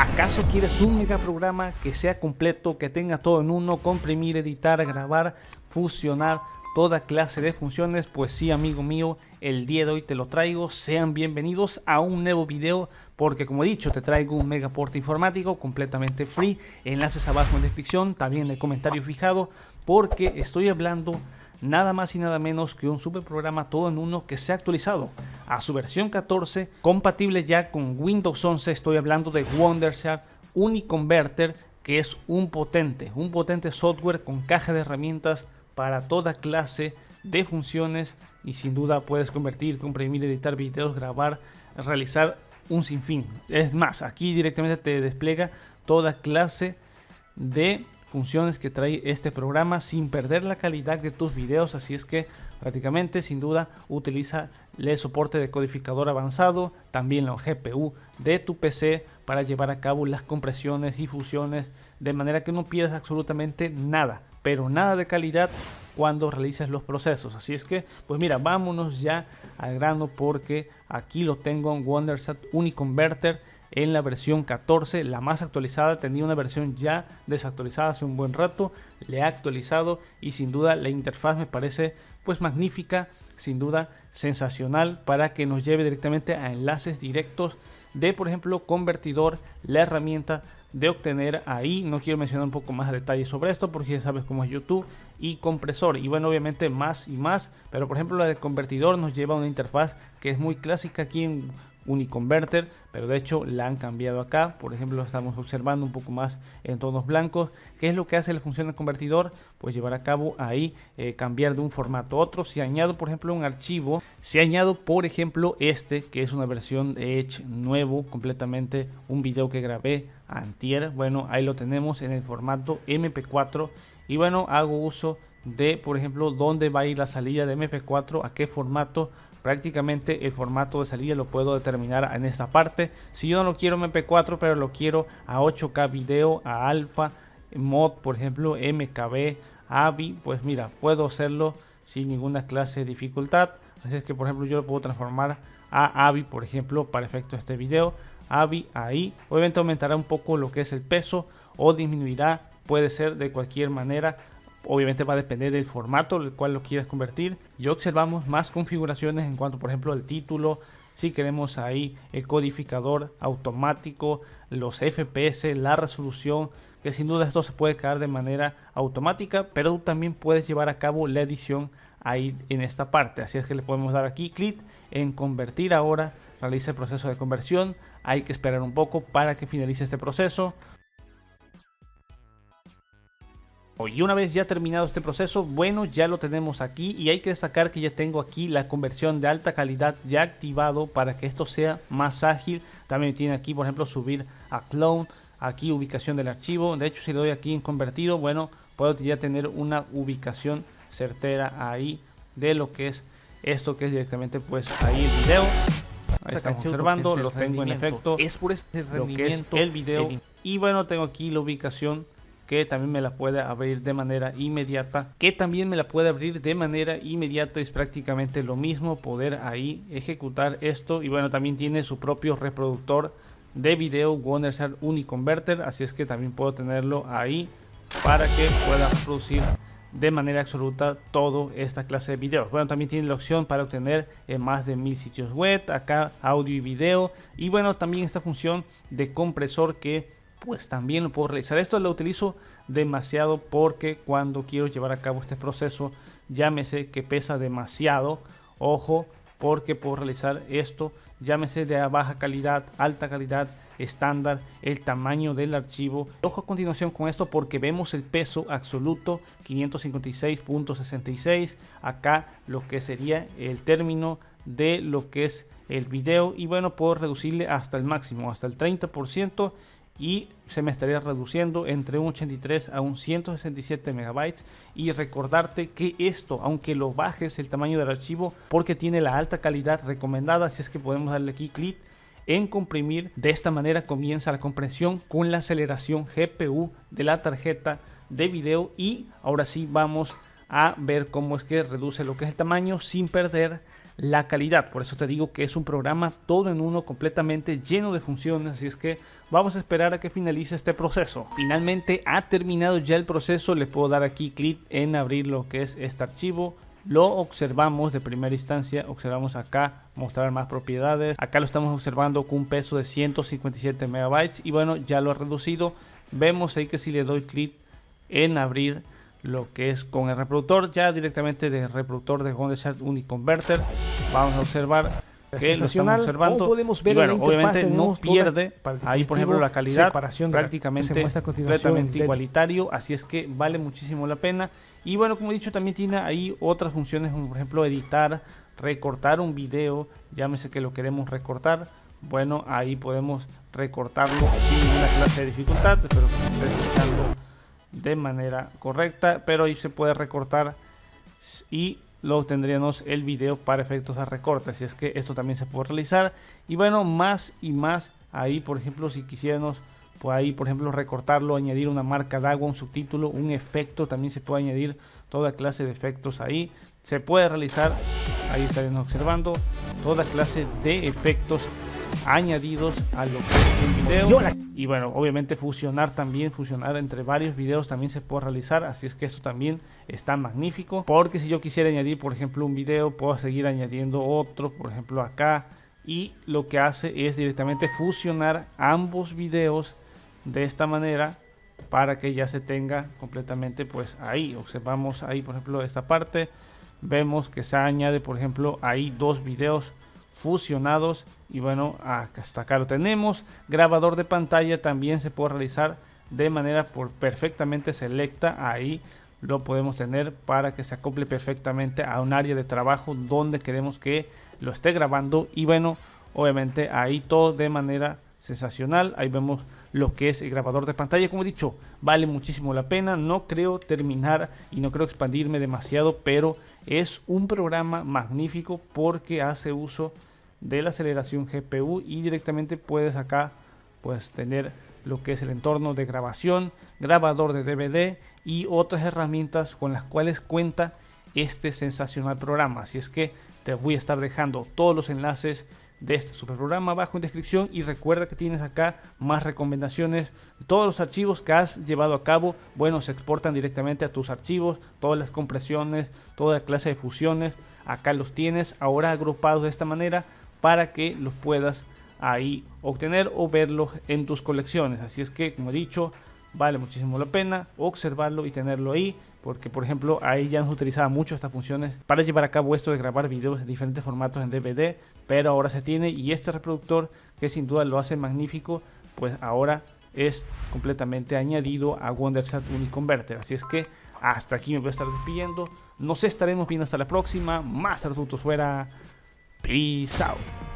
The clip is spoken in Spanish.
¿Acaso quieres un mega programa que sea completo, que tenga todo en uno, comprimir, editar, grabar, fusionar, toda clase de funciones? Pues sí, amigo mío, el día de hoy te lo traigo. Sean bienvenidos a un nuevo video, porque como he dicho, te traigo un megaporte informático completamente free. Enlaces abajo en la descripción, también en el comentario fijado, porque estoy hablando nada más y nada menos que un super programa todo en uno que se ha actualizado a su versión 14, compatible ya con Windows 11. Estoy hablando de Wondershare Uniconverter, que es un potente software con caja de herramientas para toda clase de funciones, y sin duda puedes convertir, comprimir, editar videos, grabar, realizar un sinfín. Es más, aquí directamente te despliega toda clase de funciones que trae este programa sin perder la calidad de tus videos. Así es que prácticamente, sin duda, utiliza el soporte de codificador avanzado, también la GPU de tu PC para llevar a cabo las compresiones y fusiones, de manera que no pierdas absolutamente nada, pero nada de calidad cuando realices los procesos. Así es que, pues mira, vámonos ya al grano, porque aquí lo tengo en Wondershare Uniconverter en la versión 14, la más actualizada. Tenía una versión ya desactualizada hace un buen rato, le he actualizado y sin duda la interfaz me parece pues magnífica, sin duda sensacional, para que nos lleve directamente a enlaces directos de, por ejemplo, convertidor, la herramienta de obtener ahí. No quiero mencionar un poco más de detalles sobre esto porque ya sabes cómo es YouTube, y compresor, y bueno, obviamente más y más, pero por ejemplo la de convertidor nos lleva a una interfaz que es muy clásica aquí en Uniconverter, pero de hecho la han cambiado acá. Por ejemplo, lo estamos observando un poco más en tonos blancos. ¿Qué es lo que hace la función de convertidor? Pues llevar a cabo ahí cambiar de un formato a otro. Si añado, por ejemplo, un archivo, si añado, por ejemplo, este que es una versión de Edge nuevo, completamente un video que grabé antier, bueno, ahí lo tenemos en el formato MP4, y bueno, hago uso de, por ejemplo, dónde va a ir la salida de MP4, a qué formato. Prácticamente el formato de salida lo puedo determinar en esta parte. Si yo no lo quiero MP4, pero lo quiero a 8K video, a alfa, mod, por ejemplo, MKB, AVI, pues mira, puedo hacerlo sin ninguna clase de dificultad. Así es que, por ejemplo, yo lo puedo transformar a AVI, por ejemplo, para efecto de este video. AVI ahí, obviamente aumentará un poco lo que es el peso o disminuirá, puede ser de cualquier manera. Obviamente va a depender del formato el cual lo quieras convertir. Y observamos más configuraciones en cuanto, por ejemplo, al título. Si queremos ahí el codificador automático, los FPS, la resolución, que sin duda esto se puede crear de manera automática, pero también puedes llevar a cabo la edición ahí en esta parte. Así es que le podemos dar aquí clic en convertir. Ahora realiza el proceso de conversión. Hay que esperar un poco para que finalice este proceso. Y una vez ya terminado este proceso, bueno, ya lo tenemos aquí, y hay que destacar que ya tengo aquí la conversión de alta calidad ya activado para que esto sea más ágil. También tiene aquí, por ejemplo, subir a clone, aquí ubicación del archivo. De hecho, si le doy aquí en convertido, bueno, puedo ya tener una ubicación certera ahí de lo que es esto, que es directamente pues ahí el video. Ahí estamos observando, lo tengo en efecto, es por este lo que es el video. Y bueno, tengo aquí la ubicación, que también me la puede abrir de manera inmediata, es prácticamente lo mismo poder ahí ejecutar esto. Y bueno, también tiene su propio reproductor de video, Wondershare Uniconverter, así es que también puedo tenerlo ahí para que pueda reproducir de manera absoluta toda esta clase de videos. Bueno, también tiene la opción para obtener más de 1000 sitios web, acá audio y video, y bueno, también esta función de compresor, que pues también lo puedo realizar. Esto lo utilizo demasiado porque cuando quiero llevar a cabo este proceso, llámese que pesa demasiado, ojo, porque puedo realizar esto, llámese de baja calidad, alta calidad, estándar, el tamaño del archivo. Ojo a continuación con esto, porque vemos el peso absoluto 556.66, acá lo que sería el término de lo que es el video, y bueno, puedo reducirle hasta el máximo, hasta el 30%, y se me estaría reduciendo entre un 83 a un 167 megabytes. Y recordarte que esto, aunque lo bajes el tamaño del archivo, porque tiene la alta calidad recomendada, así es que podemos darle aquí clic en comprimir. De esta manera comienza la compresión con la aceleración GPU de la tarjeta de video. Y ahora sí vamos a ver cómo es que reduce lo que es el tamaño sin perder la calidad. Por eso te digo que es un programa todo en uno, completamente lleno de funciones, así es que vamos a esperar a que finalice este proceso. Finalmente ha terminado ya el proceso, le puedo dar aquí clic en abrir lo que es este archivo. Lo observamos de primera instancia, observamos acá mostrar más propiedades, acá lo estamos observando con un peso de 157 megabytes y bueno, ya lo ha reducido. Vemos ahí que si le doy clic en abrir lo que es con el reproductor, ya directamente del reproductor de Wondershare Uniconverter, vamos a observar que lo estamos observando. Podemos ver, y bueno, obviamente no pierde ahí, por ejemplo, la calidad prácticamente completamente igualitario, así es que vale muchísimo la pena. Y bueno, como he dicho, también tiene ahí otras funciones, como por ejemplo editar, recortar un video, llámese que lo queremos recortar. Bueno, ahí podemos recortarlo sin ninguna clase de dificultad, espero que me esté escuchando de manera correcta, pero ahí se puede recortar y lo obtendríamos el video para efectos a recorte, así es que esto también se puede realizar. Y bueno, más y más ahí, por ejemplo, si quisiéramos pues ahí, por ejemplo, recortarlo, añadir una marca de agua, un subtítulo, un efecto, también se puede añadir toda clase de efectos ahí. Se puede realizar, ahí estaríamos observando, toda clase de efectos añadidos a lo que es un video. Y bueno, obviamente fusionar entre varios videos también se puede realizar, así es que esto también está magnífico, porque si yo quisiera añadir, por ejemplo, un video, puedo seguir añadiendo otro, por ejemplo acá, y lo que hace es directamente fusionar ambos videos de esta manera para que ya se tenga completamente pues ahí. Observamos ahí, por ejemplo, esta parte, vemos que se añade, por ejemplo, ahí dos videos fusionados. Y bueno, hasta acá lo tenemos. Grabador de pantalla también se puede realizar de manera perfectamente selecta. Ahí lo podemos tener para que se acople perfectamente a un área de trabajo donde queremos que lo esté grabando. Y bueno, obviamente ahí todo de manera sensacional. Ahí vemos lo que es el grabador de pantalla. Como he dicho, vale muchísimo la pena. No creo terminar y no creo expandirme demasiado, pero es un programa magnífico porque hace uso de la aceleración GPU y directamente puedes acá pues tener lo que es el entorno de grabación, grabador de DVD y otras herramientas con las cuales cuenta este sensacional programa. Así es que te voy a estar dejando todos los enlaces de este super programa abajo en descripción y recuerda que tienes acá más recomendaciones. Todos los archivos que has llevado a cabo, bueno, se exportan directamente a tus archivos, todas las compresiones, toda clase de fusiones, acá los tienes ahora agrupados de esta manera para que los puedas ahí obtener o verlos en tus colecciones. Así es que, como he dicho, vale muchísimo la pena observarlo y tenerlo ahí, porque por ejemplo ahí ya nos utilizaba mucho estas funciones para llevar a cabo esto de grabar videos en diferentes formatos en DVD, pero ahora se tiene, y este reproductor, que sin duda lo hace magnífico, pues ahora es completamente añadido a Wondershare Uniconverter. Así es que hasta aquí me voy a estar despidiendo, nos estaremos viendo hasta la próxima. Más tutos fuera. Peace out.